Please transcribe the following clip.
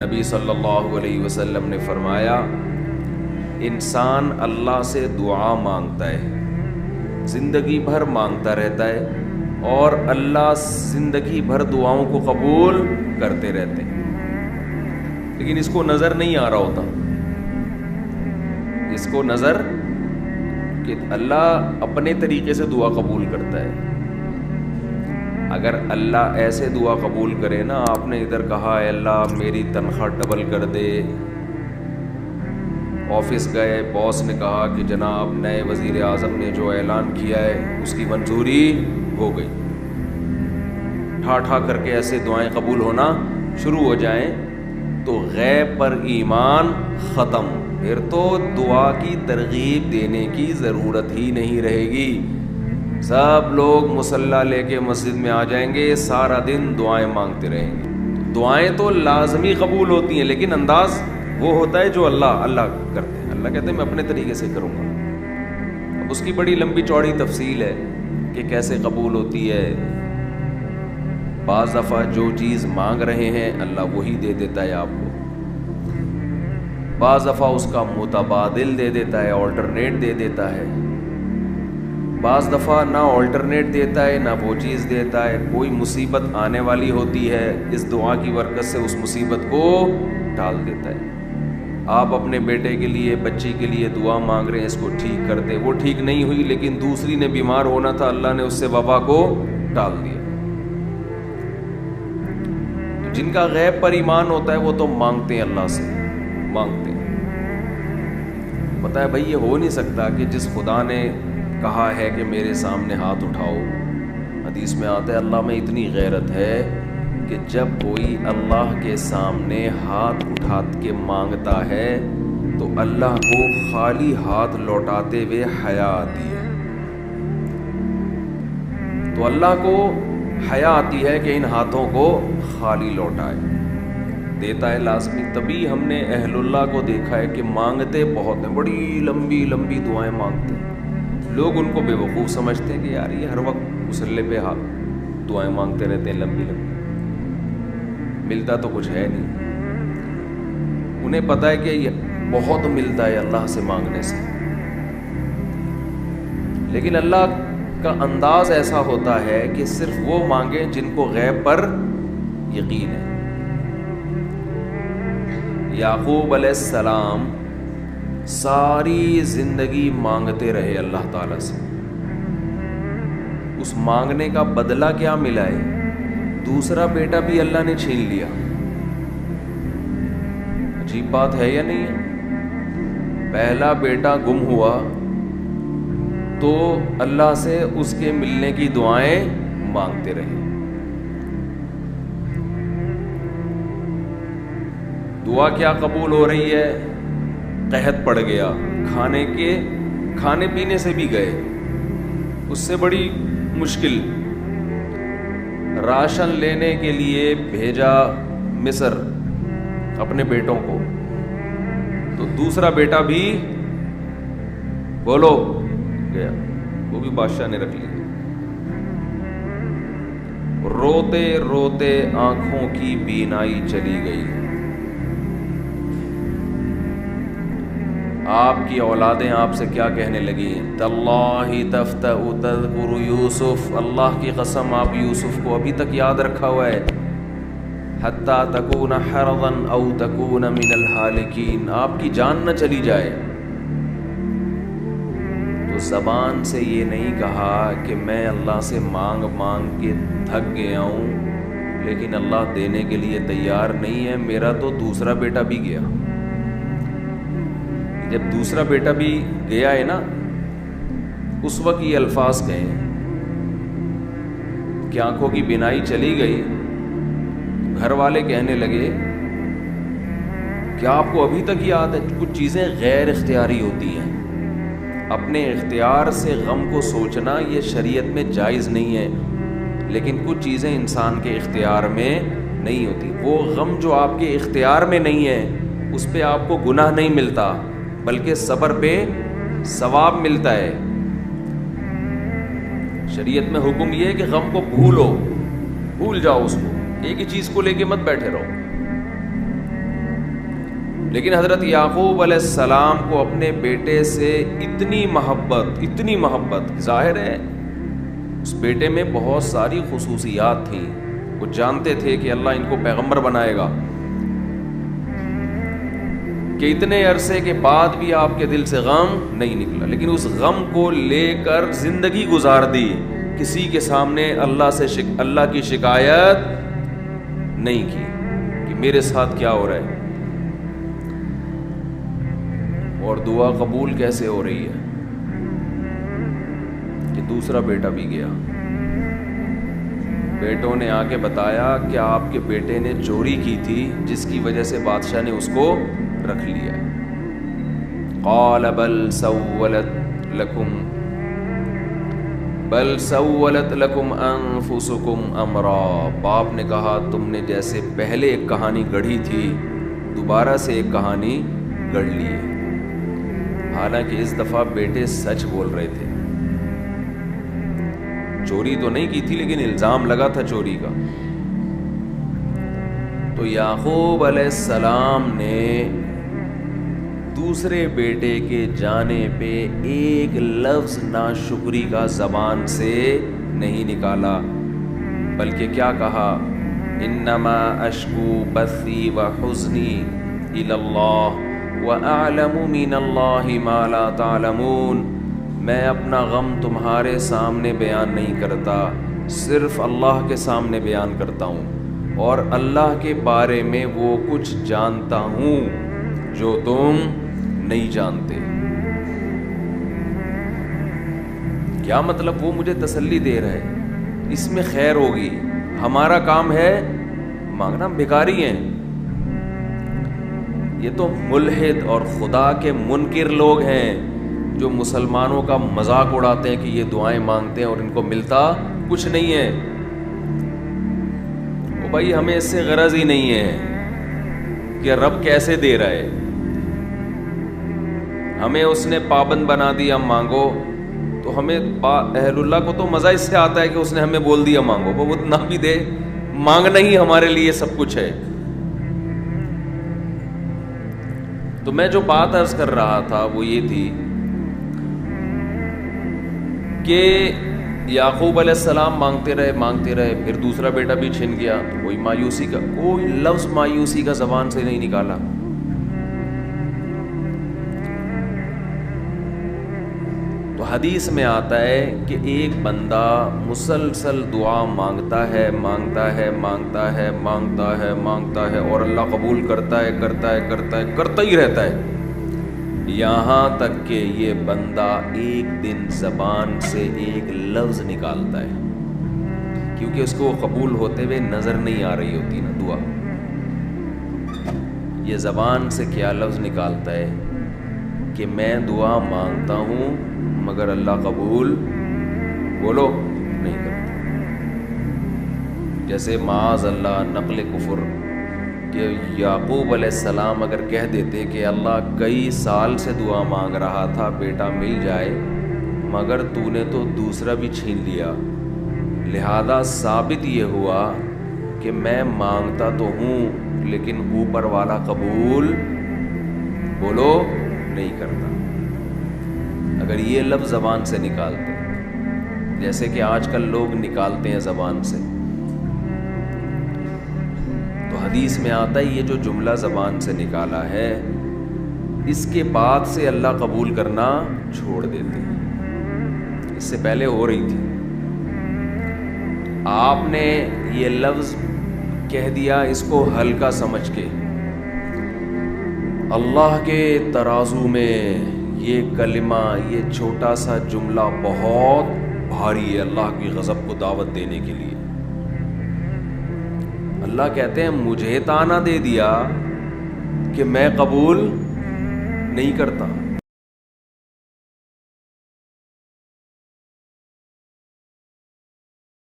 نبی صلی اللہ علیہ وسلم نے فرمایا انسان اللہ سے دعا مانگتا ہے، زندگی بھر مانگتا رہتا ہے، اور اللہ زندگی بھر دعاؤں کو قبول کرتے رہتے ہیں، لیکن اس کو نظر نہیں آ رہا ہوتا، اس کو نظر کہ اللہ اپنے طریقے سے دعا قبول کرتا ہے۔ اگر اللہ ایسے دعا قبول کرے نا، آپ نے ادھر کہا اے اللہ میری تنخواہ ڈبل کر دے، آفس گئے باس نے کہا کہ جناب نئے وزیر اعظم نے جو اعلان کیا ہے اس کی منظوری ہو گئی، ٹھا ٹھا کر کے ایسے دعائیں قبول ہونا شروع ہو جائیں تو غیب پر ایمان ختم، پھر تو دعا کی ترغیب دینے کی ضرورت ہی نہیں رہے گی، سب لوگ مصلی لے کے مسجد میں آ جائیں گے، سارا دن دعائیں مانگتے رہیں گے۔ دعائیں تو لازمی قبول ہوتی ہیں، لیکن انداز وہ ہوتا ہے جو اللہ کرتے ہیں، اللہ کہتے ہیں میں اپنے طریقے سے کروں گا۔ اب اس کی بڑی لمبی چوڑی تفصیل ہے کہ کیسے قبول ہوتی ہے۔ بعض دفعہ جو چیز مانگ رہے ہیں اللہ وہی دے دیتا ہے آپ کو، بعض دفعہ اس کا متبادل دے دیتا ہے، آلٹرنیٹ دے دیتا ہے، بعض دفعہ نہ آلٹرنیٹ دیتا ہے نہ وہ چیز دیتا ہے، کوئی مصیبت آنے والی ہوتی ہے، اس دعا کی برکت سے اس مصیبت کو ٹال دیتا ہے۔ آپ اپنے بیٹے کے لیے بچی کے لیے دعا مانگ رہے ہیں اس کو ٹھیک کر دے، وہ ٹھیک نہیں ہوئی لیکن دوسری نے بیمار ہونا تھا، اللہ نے اس سے وبا کو ٹال دیا۔ جن کا غیب پر ایمان ہوتا ہے وہ تو مانگتے ہیں، اللہ سے مانگتے ہیں۔ پتہ ہے بھائی یہ ہو نہیں سکتا کہ جس خدا نے کہا ہے کہ میرے سامنے ہاتھ اٹھاؤ، حدیث میں آتا ہے اللہ میں اتنی غیرت ہے کہ جب کوئی اللہ کے سامنے ہاتھ اٹھا کے مانگتا ہے تو اللہ کو خالی ہاتھ لوٹاتے ہوئے حیا آتی ہے، تو اللہ کو حیا آتی ہے کہ ان ہاتھوں کو خالی لوٹائے، دیتا ہے لازمی۔ تبھی ہم نے اہل اللہ کو دیکھا ہے کہ مانگتے بہت ہیں، بڑی لمبی لمبی دعائیں مانگتے ہیں، لوگ ان کو بے وقوف سمجھتے ہیں کہ یار یہ ہر وقت مصلی پہ دعائیں مانگتے رہتے ہیں لمبی لمبی، ملتا تو کچھ ہے نہیں، انہیں پتہ ہے کہ یہ بہت ملتا ہے اللہ سے مانگنے سے، لیکن اللہ کا انداز ایسا ہوتا ہے کہ صرف وہ مانگیں جن کو غیب پر یقین ہے۔ یعقوب علیہ السلام ساری زندگی مانگتے رہے اللہ تعالیٰ سے، اس مانگنے کا بدلہ کیا ملا ہے؟ دوسرا بیٹا بھی اللہ نے چھین لیا۔ عجیب بات ہے یا نہیں ہے؟ پہلا بیٹا گم ہوا تو اللہ سے اس کے ملنے کی دعائیں مانگتے رہے، دعا کیا قبول ہو رہی ہے؟ قحط پڑ گیا، کھانے پینے سے بھی گئے، اس سے بڑی مشکل، راشن لینے کے لیے بھیجا مصر اپنے بیٹوں کو، تو دوسرا بیٹا بھی بولو گیا، وہ بھی بادشاہ نے رکھ لیا۔ روتے روتے آنکھوں کی بینائی چلی گئی، آپ کی اولادیں آپ سے کیا کہنے لگی؟ تاللہ تفتأ تذکر یوسف، اللہ کی قسم آپ یوسف کو ابھی تک یاد رکھا ہوا ہے، حتی تکون حرضا او تکون من الہالکین، آپ کی جان نہ چلی جائے۔ تو زبان سے یہ نہیں کہا کہ میں اللہ سے مانگ مانگ کے تھک گیا ہوں لیکن اللہ دینے کے لیے تیار نہیں ہے، میرا تو دوسرا بیٹا بھی گیا۔ جب دوسرا بیٹا بھی گیا ہے نا، اس وقت یہ الفاظ کہیں کہ آنکھوں کی بینائی چلی گئی، گھر والے کہنے لگے کیا آپ کو ابھی تک یاد ہے؟ کچھ چیزیں غیر اختیاری ہوتی ہیں، اپنے اختیار سے غم کو سوچنا یہ شریعت میں جائز نہیں ہے، لیکن کچھ چیزیں انسان کے اختیار میں نہیں ہوتی۔ وہ غم جو آپ کے اختیار میں نہیں ہے اس پہ آپ کو گناہ نہیں ملتا بلکہ صبر پہ ثواب ملتا ہے۔ شریعت میں حکم یہ ہے کہ غم کو بھول جاؤ، اس کو ایک ہی چیز کو لے کے مت بیٹھے رہو۔ لیکن حضرت یعقوب علیہ السلام کو اپنے بیٹے سے اتنی محبت ظاہر ہے اس بیٹے میں بہت ساری خصوصیات تھیں. وہ جانتے تھے کہ اللہ ان کو پیغمبر بنائے گا، کہ اتنے عرصے کے بعد بھی آپ کے دل سے غم نہیں نکلا، لیکن اس غم کو لے کر زندگی گزار دی. کسی کے سامنے اللہ کی شکایت نہیں کی کہ میرے ساتھ کیا ہو رہا ہے. اور دعا قبول کیسے ہو رہی ہے کہ دوسرا بیٹا بھی گیا. بیٹوں نے آ کے بتایا کہ آپ کے بیٹے نے چوری کی تھی جس کی وجہ سے بادشاہ نے اس کو رکھ لیا. قال بل سولت لکم انفسکم امرا. باپ نے کہا تم نے جیسے پہلے ایک کہانی گڑھی تھی دوبارہ سے ایک کہانی گڑھ لی ہے. حالانکہ اس دفعہ بیٹے سچ بول رہے تھے، چوری تو نہیں کی تھی لیکن الزام لگا تھا چوری کا. تو یعقوب علیہ السلام نے دوسرے بیٹے کے جانے پہ ایک لفظ ناشکری کا زبان سے نہیں نکالا، بلکہ کیا کہا؟ انما اشکو بثی وحزنی الی اللہ وَأَعْلَمُ مِنَ اللَّهِ مَا لَا تَعْلَمُونَ. میں اپنا غم تمہارے سامنے بیان نہیں کرتا، صرف اللہ کے سامنے بیان کرتا ہوں، اور اللہ کے بارے میں وہ کچھ جانتا ہوں جو تم نہیں جانتے. کیا مطلب؟ وہ مجھے تسلی دے رہے، اس میں خیر ہوگی. ہمارا کام ہے مانگنا، ہم بھکاری ہیں. یہ تو ملحد اور خدا کے منکر لوگ ہیں جو مسلمانوں کا مذاق اڑاتے ہیں کہ یہ دعائیں مانگتے ہیں اور ان کو ملتا کچھ نہیں ہے. وہ بھائی ہمیں اس سے غرض ہی نہیں ہے کہ رب کیسے دے رہا ہے. ہمیں اس نے پابند بنا دیا مانگو، تو ہمیں اہل اللہ کو تو مزہ اس سے آتا ہے کہ اس نے ہمیں بول دیا مانگو. وہ نہ بھی دے، مانگنا ہی ہمارے لیے سب کچھ ہے. تو میں جو بات عرض کر رہا تھا وہ یہ تھی کہ یعقوب علیہ السلام مانگتے رہے، پھر دوسرا بیٹا بھی چھن گیا. کوئی مایوسی کا کوئی لفظ مایوسی کا زبان سے نہیں نکالا. تو حدیث میں آتا ہے کہ ایک بندہ مسلسل دعا مانگتا ہے اور اللہ قبول کرتا ہی رہتا ہے، یہاں تک کہ یہ بندہ ایک دن زبان سے ایک لفظ نکالتا ہے، کیونکہ اس کو قبول ہوتے ہوئے نظر نہیں آ رہی ہوتی نا دعا. یہ زبان سے کیا لفظ نکالتا ہے کہ میں دعا مانگتا ہوں مگر اللہ قبول بولو نہیں کرتا. جیسے معاذ اللہ نقل کفر کہ یعقوب علیہ السلام اگر کہہ دیتے کہ اللہ کئی سال سے دعا مانگ رہا تھا بیٹا مل جائے مگر تو نے تو دوسرا بھی چھین لیا، لہذا ثابت یہ ہوا کہ میں مانگتا تو ہوں لیکن اوپر والا قبول بولو نہیں کرتا. اگر یہ لفظ زبان سے نکالتے جیسے کہ آج کل لوگ نکالتے ہیں زبان سے، تو حدیث میں آتا ہے یہ جو جملہ زبان سے نکالا ہے اس کے بعد سے اللہ قبول کرنا چھوڑ دیتے ہیں. اس سے پہلے ہو رہی تھی، آپ نے یہ لفظ کہہ دیا اس کو ہلکا سمجھ کے. اللہ کے ترازو میں یہ کلمہ، یہ چھوٹا سا جملہ بہت بھاری ہے اللہ کی غضب کو دعوت دینے کے لیے. اللہ کہتے ہیں مجھے تانا دے دیا کہ میں قبول نہیں کرتا.